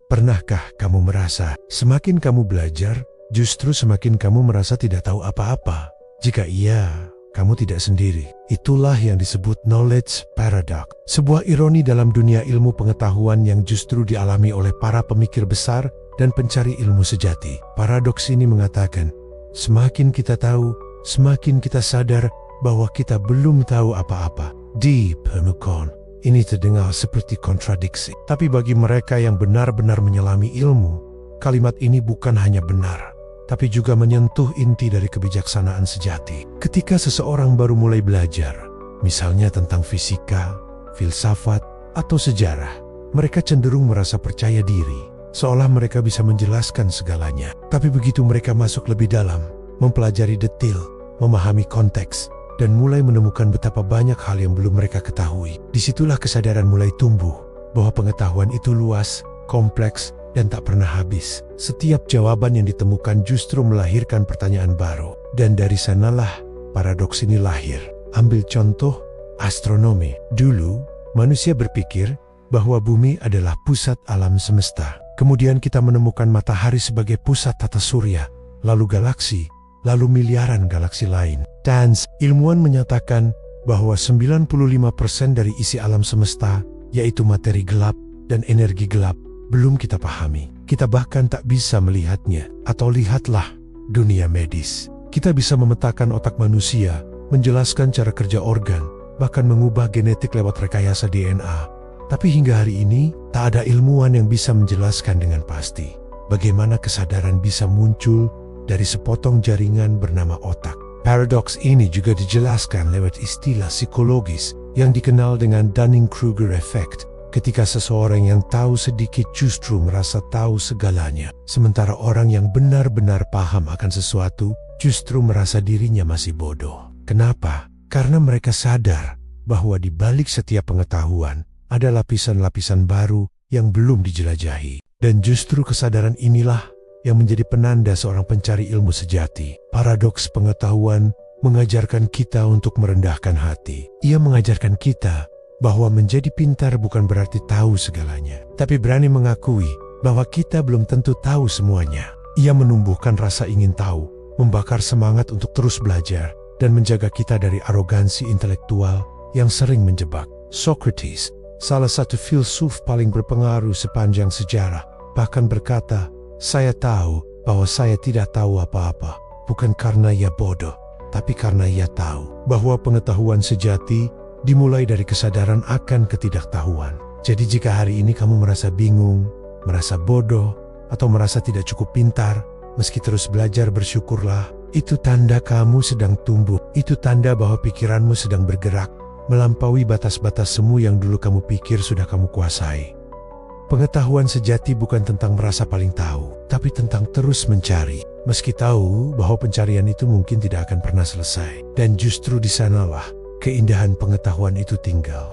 Pernahkah kamu merasa semakin kamu belajar, justru semakin kamu merasa tidak tahu apa-apa? Jika iya, kamu tidak sendiri. Itulah yang disebut knowledge paradox. Sebuah ironi dalam dunia ilmu pengetahuan yang justru dialami oleh para pemikir besar dan pencari ilmu sejati. Paradoks ini mengatakan, semakin kita tahu, semakin kita sadar bahwa kita belum tahu apa-apa. Di permukaan, ini terdengar seperti kontradiksi. Tapi bagi mereka yang benar-benar menyelami ilmu, kalimat ini bukan hanya benar, tapi juga menyentuh inti dari kebijaksanaan sejati. Ketika seseorang baru mulai belajar, misalnya tentang fisika, filsafat, atau sejarah, mereka cenderung merasa percaya diri, seolah mereka bisa menjelaskan segalanya. Tapi begitu mereka masuk lebih dalam, mempelajari detail, memahami konteks, dan mulai menemukan betapa banyak hal yang belum mereka ketahui, disitulah kesadaran mulai tumbuh bahwa pengetahuan itu luas, kompleks, dan tak pernah habis. Setiap jawaban yang ditemukan justru melahirkan pertanyaan baru. Dan dari sanalah paradoks ini lahir. Ambil contoh astronomi. Dulu, manusia berpikir bahwa bumi adalah pusat alam semesta. Kemudian kita menemukan matahari sebagai pusat tata surya, lalu galaksi, lalu miliaran galaksi lain. Dan ilmuwan menyatakan bahwa 95% dari isi alam semesta, yaitu materi gelap dan energi gelap, belum kita pahami. Kita bahkan tak bisa melihatnya. Atau lihatlah dunia medis. Kita bisa memetakan otak manusia, menjelaskan cara kerja organ, bahkan mengubah genetik lewat rekayasa DNA. Tapi hingga hari ini, tak ada ilmuwan yang bisa menjelaskan dengan pasti bagaimana kesadaran bisa muncul dari sepotong jaringan bernama otak. Paradoks ini juga dijelaskan lewat istilah psikologis yang dikenal dengan Dunning-Kruger effect. Ketika seseorang yang tahu sedikit justru merasa tahu segalanya, sementara orang yang benar-benar paham akan sesuatu justru merasa dirinya masih bodoh. Kenapa? Karena mereka sadar bahwa di balik setiap pengetahuan ada lapisan-lapisan baru yang belum dijelajahi. Dan justru kesadaran inilah yang menjadi penanda seorang pencari ilmu sejati. Paradoks pengetahuan mengajarkan kita untuk merendahkan hati. Ia mengajarkan kita bahwa menjadi pintar bukan berarti tahu segalanya, tapi berani mengakui bahwa kita belum tentu tahu semuanya. Ia menumbuhkan rasa ingin tahu, membakar semangat untuk terus belajar, dan menjaga kita dari arogansi intelektual yang sering menjebak. Socrates, salah satu filsuf paling berpengaruh sepanjang sejarah, bahkan berkata, "Saya tahu bahwa saya tidak tahu apa-apa, bukan karena ia bodoh, tapi karena ia tahu." Bahwa pengetahuan sejati dimulai dari kesadaran akan ketidaktahuan. Jadi jika hari ini kamu merasa bingung, merasa bodoh, atau merasa tidak cukup pintar, meski terus belajar, bersyukurlah. Itu tanda kamu sedang tumbuh. Itu tanda bahwa pikiranmu sedang bergerak, melampaui batas-batas semu yang dulu kamu pikir sudah kamu kuasai. Pengetahuan sejati bukan tentang merasa paling tahu, tapi tentang terus mencari, meski tahu bahwa pencarian itu mungkin tidak akan pernah selesai. Dan justru di sanalah keindahan pengetahuan itu tinggal.